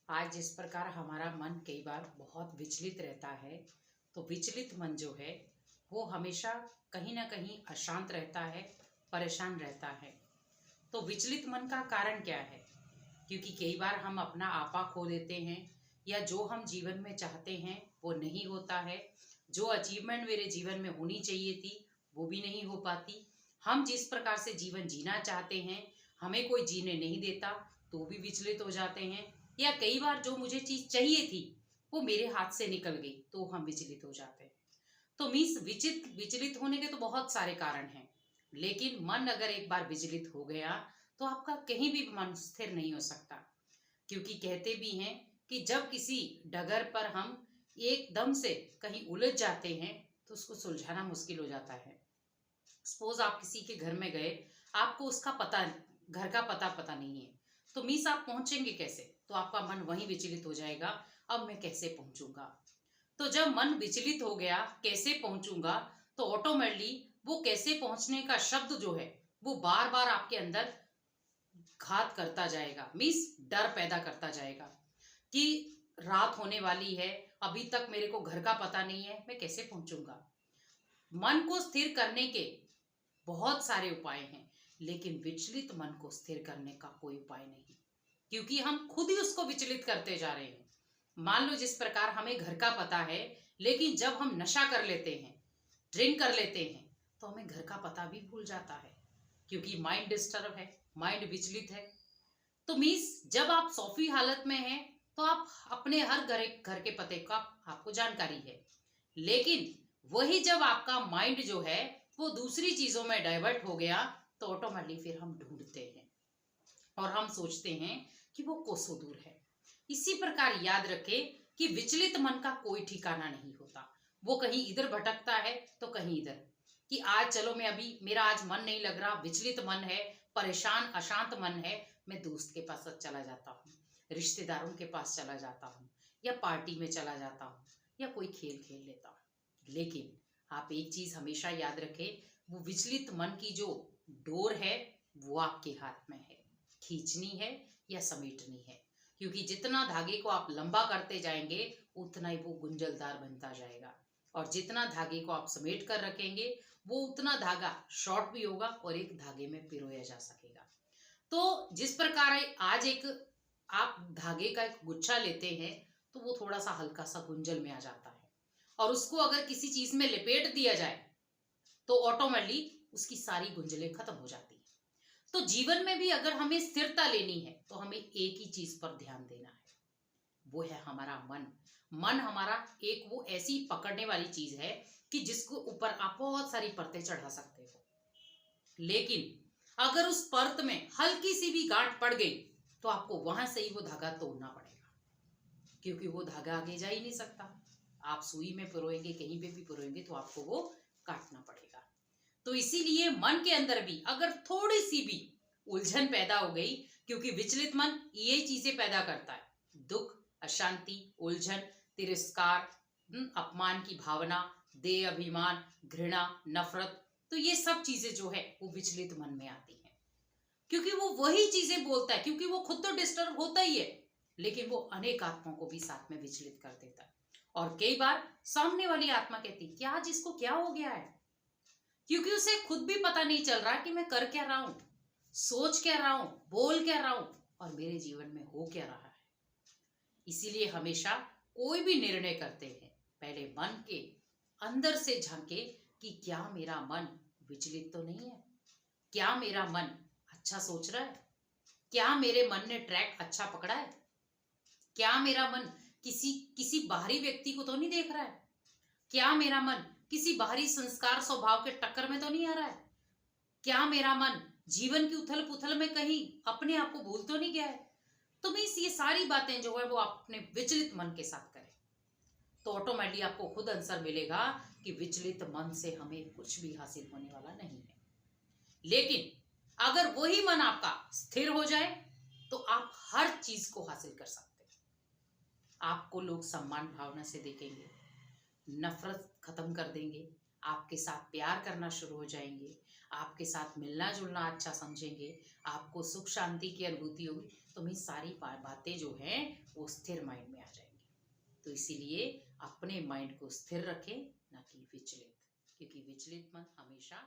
आज जिस प्रकार हमारा मन कई बार बहुत विचलित रहता है, तो विचलित मन जो है वो हमेशा कहीं ना कहीं अशांत रहता है, परेशान रहता है। तो विचलित मन का कारण क्या है? क्योंकि कई बार हम अपना आपा खो देते हैं, या जो हम जीवन में चाहते हैं वो नहीं होता है। जो अचीवमेंट मेरे जीवन में होनी चाहिए थी वो भी नहीं हो पाती। हम जिस प्रकार से जीवन जीना चाहते हैं हमें कोई जीने नहीं देता, तो भी विचलित हो जाते हैं। या कई बार जो मुझे चीज चाहिए थी वो मेरे हाथ से निकल गई, तो हम विचलित हो जाते हैं। तो मीन्स विचलित होने के तो बहुत सारे कारण हैं, लेकिन मन अगर एक बार विचलित हो गया तो आपका कहीं भी मन स्थिर नहीं हो सकता। क्योंकि कहते भी हैं कि जब किसी डगर पर हम एकदम से कहीं उलझ जाते हैं तो उसको सुलझाना मुश्किल हो जाता है। सपोज आप किसी के घर में गए, आपको उसका पता, घर का पता नहीं है, तो मीस आप पहुंचेंगे कैसे? तो आपका मन वहीं विचलित हो जाएगा, अब मैं कैसे पहुंचूंगा। तो जब मन विचलित हो गया कैसे पहुंचूंगा, तो ऑटोमेटिकली वो कैसे पहुंचने का शब्द जो है वो बार बार आपके अंदर घात करता जाएगा, मीन्स डर पैदा करता जाएगा कि रात होने वाली है, अभी तक मेरे को घर का पता नहीं है, मैं कैसे पहुंचूंगा। मन को स्थिर करने के बहुत सारे उपाय हैं, लेकिन विचलित मन को स्थिर करने का कोई उपाय नहीं, क्योंकि हम खुद ही उसको विचलित करते जा रहे हैं। मान लो जिस प्रकार हमें घर का पता है, लेकिन जब हम नशा कर लेते हैं, ड्रिंक कर लेते हैं, तो हमें घर का पता भी भूल जाता है, क्योंकि माइंड डिस्टर्ब है, माइंड विचलित है। तो मीन्स जब आप सोफी हालत में हैं तो आप अपने हर घर के पते का आपको जानकारी है, लेकिन वही जब आपका माइंड जो है वो दूसरी चीजों में डाइवर्ट हो गया, तो ऑटोमेटिकली फिर हम ढूंढते हैं और हम सोचते हैं कि वो कोसों दूर है। इसी प्रकार याद रखें कि विचलित मन का कोई ठिकाना नहीं होता, वो कहीं इधर भटकता है तो कहीं इधर। कि आज चलो मैं अभी, मेरा आज मन नहीं लग रहा, विचलित मन है, परेशान अशांत मन है, मैं दोस्त के पास चला जाता हूँ, रिश्तेदारों के पास चला जाता हूँ, या पार्टी में चला जाता हूँ, या कोई खेल खेल लेता हूँ। लेकिन आप एक चीज हमेशा याद रखें, वो विचलित मन की जो डोर है वो आपके हाथ में है, खींचनी है या समेटनी है। क्योंकि जितना धागे को आप लंबा करते जाएंगे उतना ही वो गुंजलदार बनता जाएगा, और जितना धागे को आप समेट कर रखेंगे वो उतना धागा शॉर्ट भी होगा और एक धागे में पिरोया जा सकेगा। तो जिस प्रकार आज एक आप धागे का एक गुच्छा लेते हैं तो वो थोड़ा सा हल्का सा गुंजल में आ जाता है, और उसको अगर किसी चीज में लपेट दिया जाए तो ऑटोमेटिकली उसकी सारी गुंजलें खत्म हो जाती है। तो जीवन में भी अगर हमें स्थिरता लेनी है तो हमें एक ही चीज पर ध्यान देना है, वो है हमारा मन। मन हमारा एक वो ऐसी पकड़ने वाली चीज है कि जिसको ऊपर आप बहुत सारी परतें चढ़ा सकते हो, लेकिन अगर उस परत में हल्की सी भी गांठ पड़ गई तो आपको वहां से ही वो धागा तोड़ना पड़ेगा, क्योंकि वो धागा आगे जा ही नहीं सकता। आप सुई में पिरोएंगे, कहीं पे भी पिरोएंगे तो आपको वो काटना पड़ेगा। तो इसीलिए मन के अंदर भी अगर थोड़ी सी भी उलझन पैदा हो गई, क्योंकि विचलित मन ये चीजें पैदा करता है, दुख, अशांति, उलझन, तिरस्कार, अपमान की भावना, देह अभिमान, घृणा, नफरत, तो ये सब चीजें जो है वो विचलित मन में आती हैं। क्योंकि वो वही चीजें बोलता है, क्योंकि वो खुद तो डिस्टर्ब होता ही है, लेकिन वो अनेक आत्माओं को भी साथ में विचलित कर देता है। और कई बार सामने वाली आत्मा कहती, क्या जिसको क्या हो गया है, क्योंकि उसे खुद भी पता नहीं चल रहा कि मैं कर क्या रहा हूं, सोच क्या रहा हूं, बोल क्या रहा हूं, और मेरे जीवन में हो क्या रहा है। इसीलिए हमेशा कोई भी निर्णय करते हैं पहले मन के अंदर से झांके कि क्या मेरा मन विचलित तो नहीं है, क्या मेरा मन अच्छा सोच रहा है, क्या मेरे मन ने ट्रैक अच्छा पकड़ा है, क्या मेरा मन किसी किसी बाहरी व्यक्ति को तो नहीं देख रहा है, क्या मेरा मन किसी बाहरी संस्कार स्वभाव के टक्कर में तो नहीं आ रहा है, क्या मेरा मन जीवन की उथल पुथल में कहीं अपने आप को भूल तो नहीं गया है। तो मीन्स ये सारी बातें जो है वो आप अपने विचलित मन के साथ करें, तो ऑटोमेटिकली आपको खुद आंसर मिलेगा कि विचलित मन से हमें कुछ भी हासिल होने वाला नहीं है। लेकिन अगर वही मन आपका स्थिर हो जाए तो आप हर चीज को हासिल कर सकते हैं। आपको लोग सम्मान भावना से देखेंगे, नफरत खत्म कर देंगे, आपके साथ प्यार करना शुरू हो जाएंगे, आपके साथ मिलना जुलना अच्छा समझेंगे, आपको सुख शांति की अनुभूति होगी, तो मेरी सारी बातें जो हैं वो स्थिर माइंड में आ जाएंगी। तो इसीलिए अपने माइंड को स्थिर रखें, ना कि विचलित, क्योंकि विचलित मन हमेशा